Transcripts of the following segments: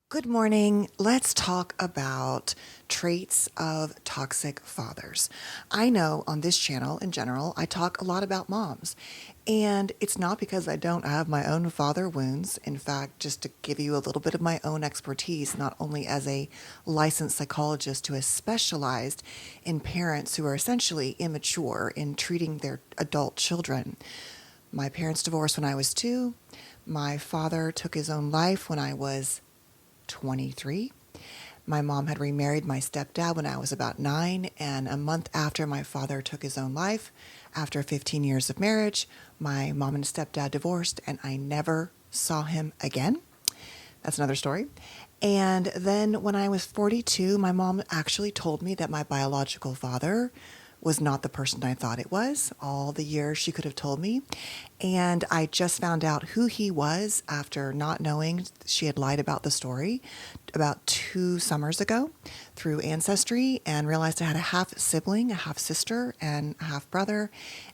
Good morning. Let's talk about traits of toxic fathers. I know on this channel in general, I talk a lot about moms. And it's not because I don't have my own father wounds. In fact, just to give you a little bit of my own expertise, not only as a licensed psychologist who has specialized in parents who are essentially immature in treating their adult children. My parents divorced when I was 2. My father took his own life when I was 23. My mom had remarried my stepdad when I was about 9, and a month after my father took his own life, after 15 years of marriage, my mom and stepdad divorced, and I never saw him again. That's another story. And then when I was 42, my mom actually told me that my biological father was not the person I thought it was, all the years she could have told me. And I just found out who he was after not knowing she had lied about the story about 2 summers ago through Ancestry, and realized I had a half sibling, a half sister, and a half brother.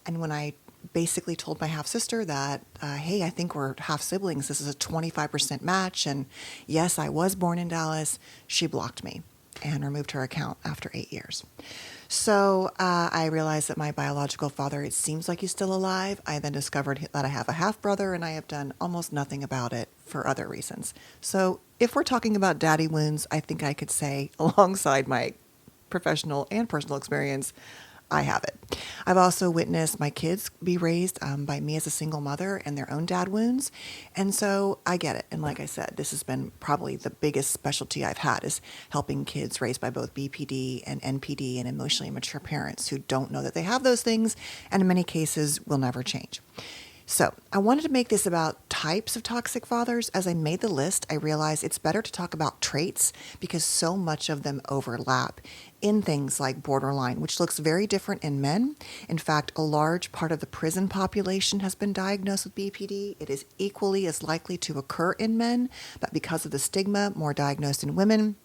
And when I basically told my half sister that, hey, I think we're half siblings, this is a 25% match, and yes, I was born in Dallas, she blocked me and removed her account after 8 years. So I realized that my biological father, it seems like he's still alive. I then discovered that I have a half brother, and I have done almost nothing about it for other reasons. So if we're talking about daddy wounds, I think I could say, alongside my professional and personal experience, I have it. I've also witnessed my kids be raised by me as a single mother and their own dad wounds. And so I get it. And like I said, this has been probably the biggest specialty I've had, is helping kids raised by both BPD and NPD and emotionally immature parents who don't know that they have those things, and in many cases will never change. So I wanted to make this about types of toxic fathers. As I made the list, I realized it's better to talk about traits because so much of them overlap in things like borderline, which looks very different in men. In fact, a large part of the prison population has been diagnosed with BPD. It is equally as likely to occur in men, but because of the stigma, more diagnosed in women.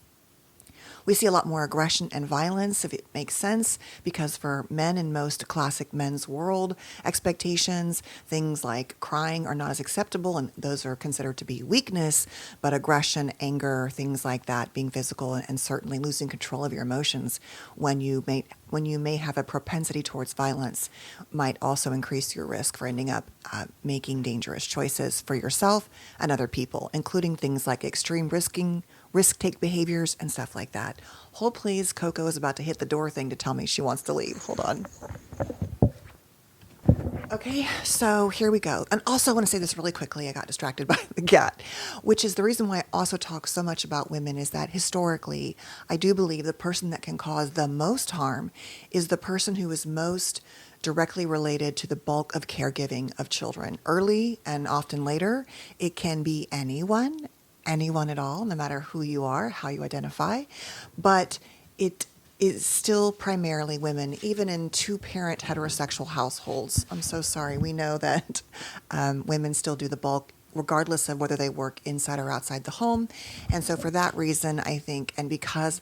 We see a lot more aggression and violence, if it makes sense, because for men in most classic men's world expectations, things like crying are not as acceptable, and those are considered to be weakness, but aggression, anger, things like that, being physical, and certainly losing control of your emotions when you may have a propensity towards violence might also increase your risk for ending up making dangerous choices for yourself and other people, including things like extreme risk-take behaviors and stuff like that. Hold please, Coco is about to hit the door thing to tell me she wants to leave. Hold on. Okay, so here we go. And also I want to say this really quickly. I got distracted by the cat, which is the reason why I also talk so much about women, is that historically, I do believe the person that can cause the most harm is the person who is most directly related to the bulk of caregiving of children. Early and often later, it can be anyone at all, no matter who you are, how you identify, but it is still primarily women, even in 2-parent heterosexual households. I'm so sorry. We know that women still do the bulk, regardless of whether they work inside or outside the home. And so for that reason, I think, and because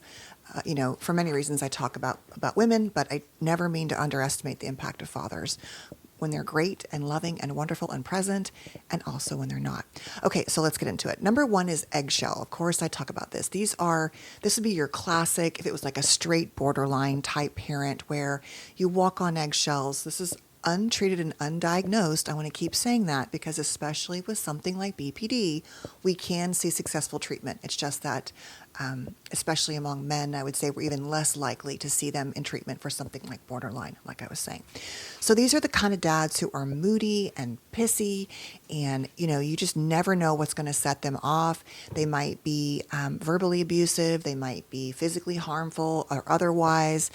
for many reasons I talk about women, but I never mean to underestimate the impact of fathers when they're great and loving and wonderful and present, and also when they're not. Okay, so let's get into it. Number 1 is eggshell. Of course, I talk about this. This would be your classic, if it was like a straight borderline type parent where you walk on eggshells. This is untreated and undiagnosed. I want to keep saying that because especially with something like BPD, we can see successful treatment. It's just that, especially among men, I would say we're even less likely to see them in treatment for something like borderline, like I was saying. So these are the kind of dads who are moody and pissy, and you just never know what's going to set them off. They might be verbally abusive, they might be physically harmful or otherwise.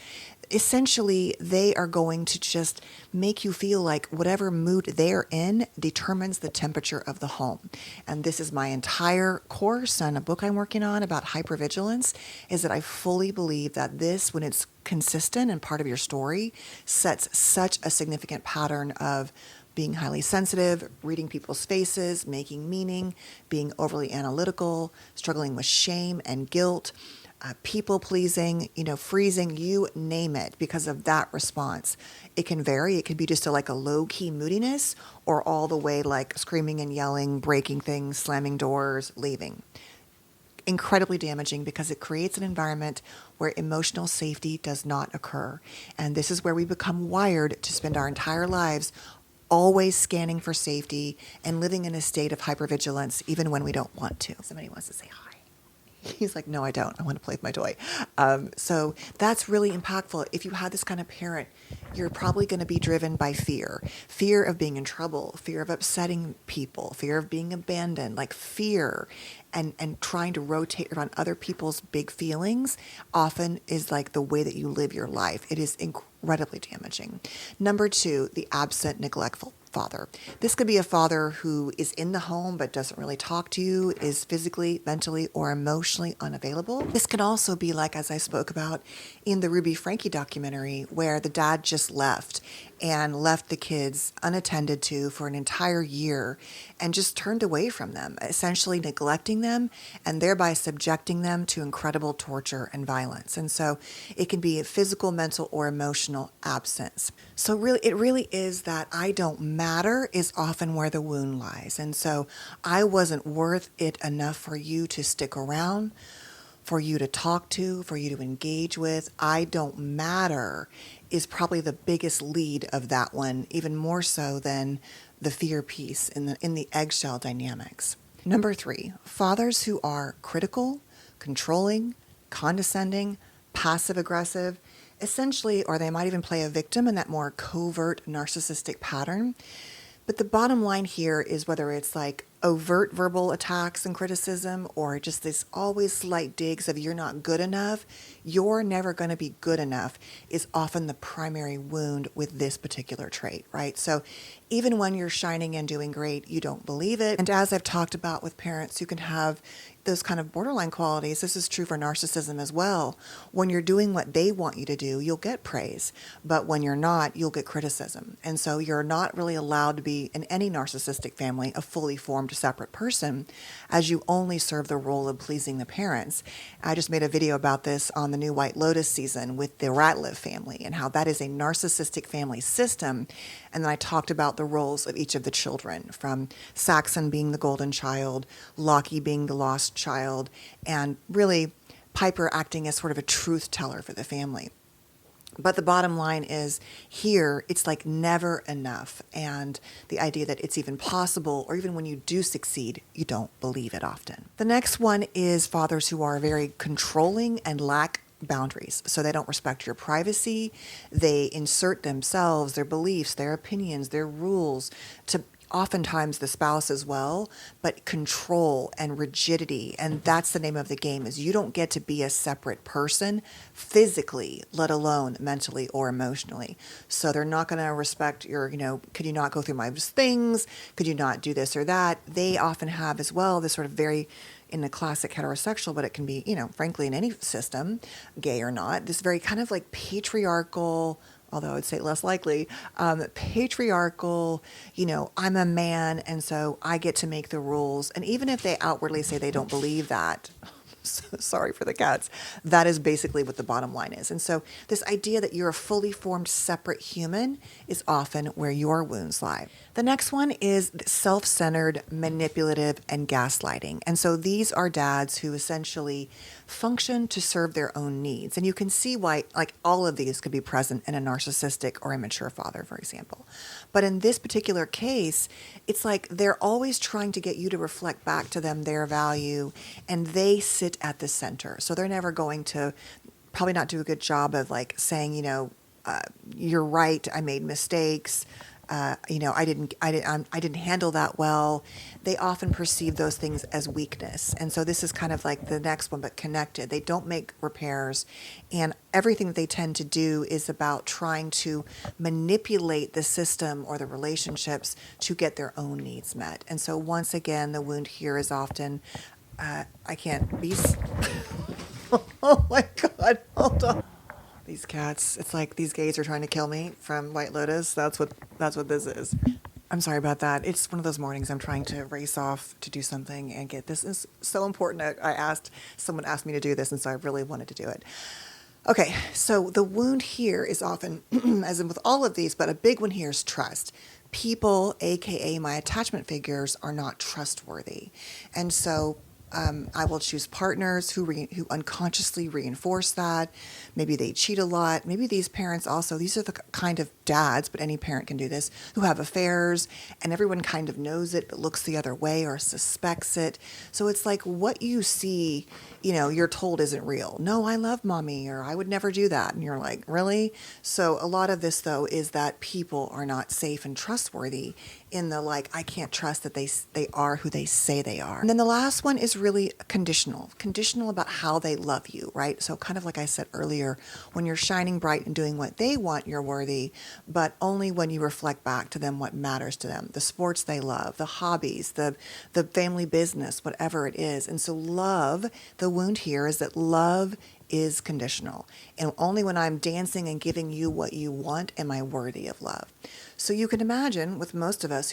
Essentially, they are going to just make you feel like whatever mood they're in determines the temperature of the home. And this is my entire course and a book I'm working on about hypervigilance, is that I fully believe that this, when it's consistent and part of your story, sets such a significant pattern of being highly sensitive, reading people's faces, making meaning, being overly analytical, struggling with shame and guilt, people pleasing, freezing, you name it, because of that response. It can vary. It could be just like a low key moodiness, or all the way like screaming and yelling, breaking things, slamming doors, leaving. incredibly damaging because it creates an environment where emotional safety does not occur. And this is where we become wired to spend our entire lives always scanning for safety and living in a state of hypervigilance, even when we don't want to. Somebody wants to say hi. He's like, no, I don't. I want to play with my toy. So that's really impactful. If you have this kind of parent, you're probably going to be driven by fear of being in trouble, fear of upsetting people, fear of being abandoned, like fear and trying to rotate around other people's big feelings often is like the way that you live your life. It is incredibly damaging. Number 2, the absent, neglectful father. This could be a father who is in the home but doesn't really talk to you, is physically, mentally, or emotionally unavailable. This can also be like, as I spoke about in the Ruby Frankie documentary, where the dad just left the kids unattended to for an entire year and just turned away from them, essentially neglecting them and thereby subjecting them to incredible torture and violence. And so it can be a physical, mental, or emotional absence. So really, it really is that I don't matter is often where the wound lies. And so I wasn't worth it enough for you to stick around, for you to talk to, for you to engage with. I don't matter is probably the biggest lead of that one, even more so than the fear piece in the eggshell dynamics. Number 3, fathers who are critical, controlling, condescending, passive aggressive, essentially, or they might even play a victim in that more covert narcissistic pattern. But the bottom line here is whether it's like overt verbal attacks and criticism or just this always slight digs of you're not good enough, you're never going to be good enough is often the primary wound with this particular trait, right? So even when you're shining and doing great, you don't believe it. And as I've talked about with parents who can have those kind of borderline qualities, this is true for narcissism as well. When you're doing what they want you to do, you'll get praise. But when you're not, you'll get criticism. And so you're not really allowed to be, in any narcissistic family, a fully formed separate person, as you only serve the role of pleasing the parents. I just made a video about this on the new White Lotus season with the Ratliff family and how that is a narcissistic family system. And then I talked about the roles of each of the children, from Saxon being the golden child, Lockie being the lost child, and really Piper acting as sort of a truth teller for the family. But the bottom line is here, it's like never enough. And the idea that it's even possible, or even when you do succeed, you don't believe it often. The next one is fathers who are very controlling and lack boundaries. So they don't respect your privacy. They insert themselves, their beliefs, their opinions, their rules to oftentimes the spouse as well, but control and rigidity. And that's the name of the game, is you don't get to be a separate person physically, let alone mentally or emotionally. So they're not going to respect your, could you not go through my things? Could you not do this or that? They often have as well this sort of very, in the classic heterosexual, but it can be, frankly, in any system, gay or not, this very kind of like patriarchal, although I would say less likely, patriarchal, I'm a man, and so I get to make the rules. And even if they outwardly say they don't believe that, sorry for the cats, that is basically what the bottom line is. And so this idea that you're a fully formed separate human is often where your wounds lie. The next one is self-centered, manipulative, and gaslighting. And so these are dads who essentially function to serve their own needs. And you can see why, like, all of these could be present in a narcissistic or immature father, for example. But in this particular case, it's like they're always trying to get you to reflect back to them their value, and they sit at the center. So they're never going to probably not do a good job of like saying, you're right, I made mistakes. I didn't handle that well. They often perceive those things as weakness. And so this is kind of like the next one, but connected. They don't make repairs. And everything that they tend to do is about trying to manipulate the system or the relationships to get their own needs met. And so once again, the wound here is often, I can't be, oh my God, hold on. These cats, it's like these gays are trying to kill me from White Lotus. That's what this is. I'm sorry about that. It's one of those mornings I'm trying to race off to do something and get this is so important. Someone asked me to do this, and so I really wanted to do it. Okay, so the wound here is often, as in with all of these, but a big one here is trust. People, aka my attachment figures, are not trustworthy. And so I will choose partners who unconsciously reinforce that. Maybe they cheat a lot. Maybe these parents also, these are the kind of dads, but any parent can do this, who have affairs and everyone kind of knows it but looks the other way or suspects it. So it's like what you see, you're told isn't real. No, I love mommy, or I would never do that. And you're like, really? So a lot of this, though, is that people are not safe and trustworthy in the like, I can't trust that they are who they say they are. And then the last one is really conditional about how they love you, right? So kind of like I said earlier, when you're shining bright and doing what they want, you're worthy, but only when you reflect back to them what matters to them, the sports they love, the hobbies, the family business, whatever it is. And so love, the wound here is that love is conditional. And only when I'm dancing and giving you what you want am I worthy of love. So you can imagine with most of us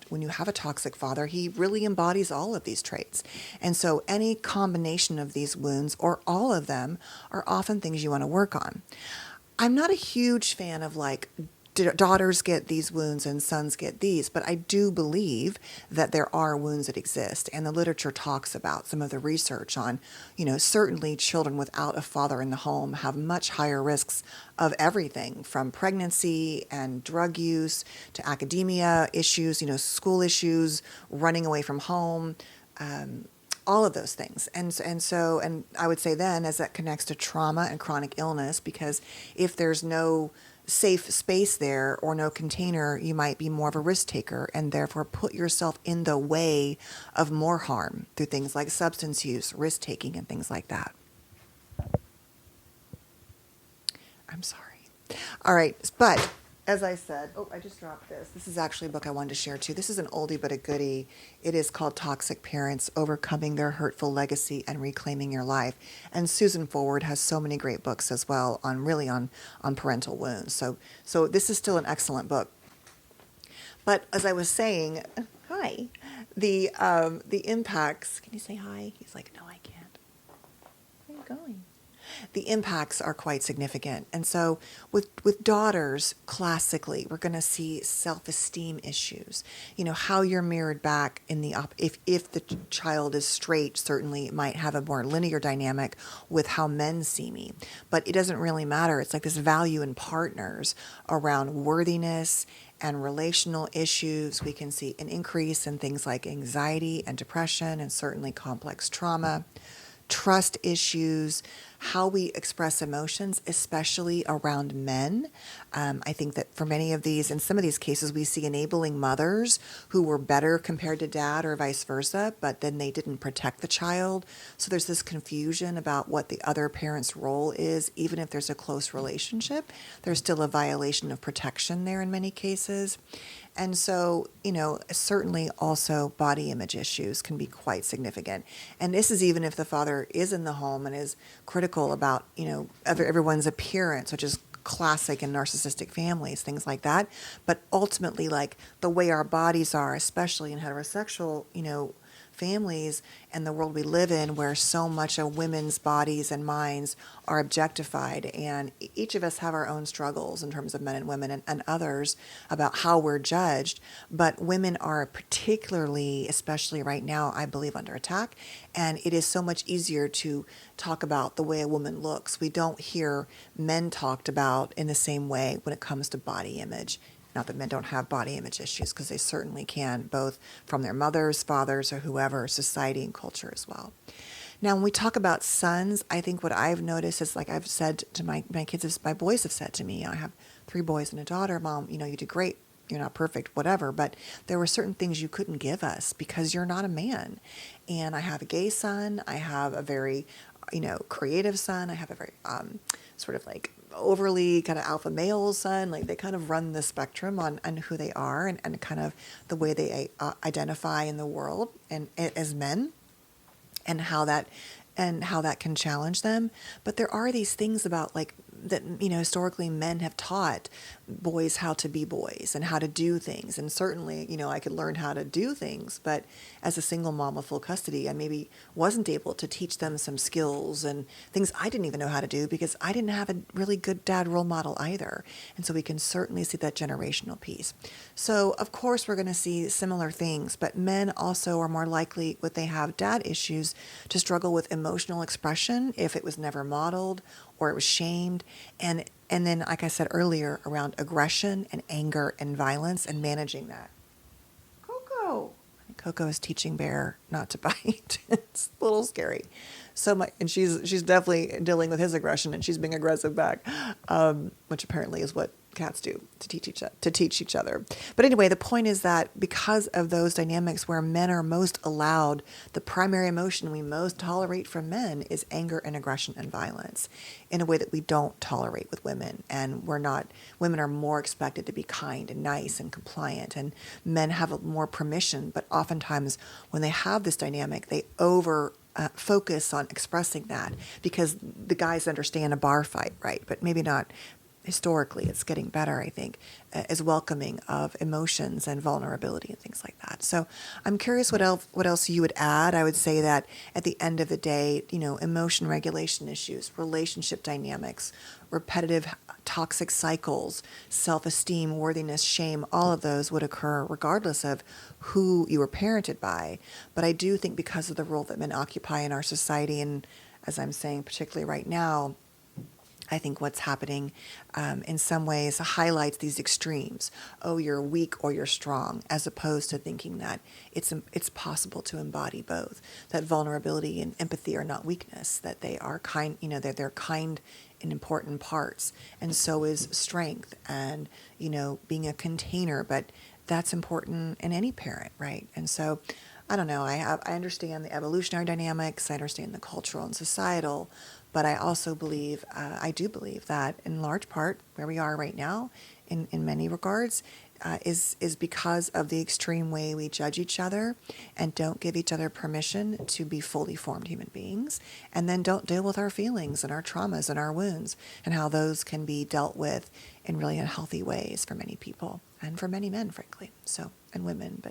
when you have a toxic father, he really embodies all of these traits. And so any combination of these wounds or all of them are often things you want to work on. I'm not a huge fan of like daughters get these wounds and sons get these, but I do believe that there are wounds that exist, and the literature talks about some of the research on, certainly children without a father in the home have much higher risks of everything from pregnancy and drug use to academia issues, school issues, running away from home, all of those things. And I would say then as that connects to trauma and chronic illness, because if there's no safe space there or no container, you might be more of a risk taker and therefore put yourself in the way of more harm through things like substance use, risk taking, and things like that. I'm sorry. All right, but as I said, I just dropped this. This is actually a book I wanted to share too. This is an oldie but a goodie. It is called Toxic Parents, Overcoming Their Hurtful Legacy and Reclaiming Your Life. And Susan Forward has so many great books as well on parental wounds. So this is still an excellent book. But as I was saying, hi, the impacts, can you say hi? He's like, no, I can't. Where are you going? The impacts are quite significant. And so with daughters, classically, we're going to see self-esteem issues. How you're mirrored back in the if the child is straight, certainly it might have a more linear dynamic with how men see me. But it doesn't really matter. It's like this value in partners around worthiness and relational issues. We can see an increase in things like anxiety and depression and certainly complex trauma, trust issues, how we express emotions, especially around men. I think that for many of these, in some of these cases, we see enabling mothers who were better compared to dad or vice versa, but then they didn't protect the child. So there's this confusion about what the other parent's role is. Even if there's a close relationship, there's still a violation of protection there in many cases. And so, certainly also body image issues can be quite significant. And this is even if the father is in the home and is critical about, everyone's appearance, which is classic in narcissistic families, things like that. But ultimately, like the way our bodies are, especially in heterosexual, families and the world we live in, where so much of women's bodies and minds are objectified, and each of us have our own struggles in terms of men and women and others about how we're judged, but women are particularly, especially right now, I believe, under attack, and it is so much easier to talk about the way a woman looks. We don't hear men talked about in the same way when it comes to body image. Not that men don't have body image issues, because they certainly can, both from their mothers, fathers, or whoever, society and culture as well. Now, when we talk about sons, I think what I've noticed is, like I've said to my kids, my boys have said to me, I have 3 boys and a daughter, Mom, you did great. You're not perfect, whatever, but there were certain things you couldn't give us because you're not a man. And I have a gay son. I have a very, creative son. I have a very sort of like overly kind of alpha male son. Like they kind of run the spectrum on who they are and kind of the way they identify in the world and as men, and how that can challenge them. But there are these things about like that, historically men have taught boys how to be boys and how to do things. And certainly, I could learn how to do things, but as a single mom with full custody, I maybe wasn't able to teach them some skills and things I didn't even know how to do because I didn't have a really good dad role model either. And so we can certainly see that generational piece. So of course we're going to see similar things, but men also are more likely, when they have dad issues, to struggle with emotional expression if it was never modeled or it was shamed. And then, like I said earlier, around aggression and anger and violence and managing that. Coco. Coco is teaching Bear not to bite. It's a little scary. And she's definitely dealing with his aggression, and she's being aggressive back, which apparently is what cats do to teach each other. But anyway, the point is that because of those dynamics where men are most allowed, the primary emotion we most tolerate from men is anger and aggression and violence in a way that we don't tolerate with women. And women are more expected to be kind and nice and compliant, and men have more permission. But oftentimes when they have this dynamic, they focus on expressing that because the guys understand a bar fight, right? But maybe not historically. It's getting better, I think, is welcoming of emotions and vulnerability and things like that. So I'm curious what else you would add. I would say that at the end of the day, emotion regulation issues, relationship dynamics, repetitive toxic cycles, self-esteem, worthiness, shame, all of those would occur regardless of who you were parented by. But I do think because of the role that men occupy in our society, and as I'm saying, particularly right now, I think what's happening in some ways highlights these extremes. Oh, you're weak or you're strong, as opposed to thinking that it's possible to embody both. That vulnerability and empathy are not weakness. That they are kind. They're kind in important parts, and so is strength and being a container. But that's important in any parent, right? And so, I don't know. I understand the evolutionary dynamics. I understand the cultural and societal. But I also believe, I do believe that in large part where we are right now, in many regards, is because of the extreme way we judge each other and don't give each other permission to be fully formed human beings, and then don't deal with our feelings and our traumas and our wounds and how those can be dealt with in really unhealthy ways for many people and for many men, frankly. So, and women,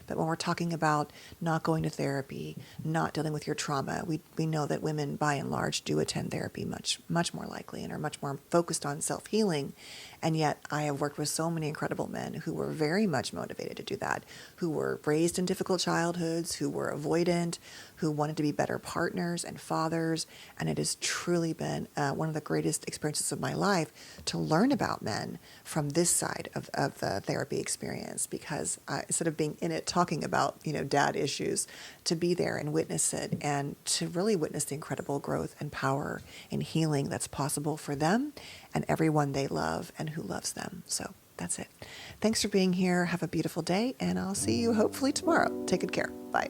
but when we're talking about not going to therapy, not dealing with your trauma, we know that women by and large do attend therapy much more likely and are much more focused on self-healing. And yet I have worked with so many incredible men who were very much motivated to do that, who were raised in difficult childhoods, who were avoidant, who wanted to be better partners and fathers. And it has truly been one of the greatest experiences of my life to learn about men from this side of the therapy experience, because instead of being in it talking about dad issues, to be there and witness it and to really witness the incredible growth and power and healing that's possible for them and everyone they love and who loves them. So that's it. Thanks for being here. Have a beautiful day, and I'll see you hopefully tomorrow. Take good care. Bye.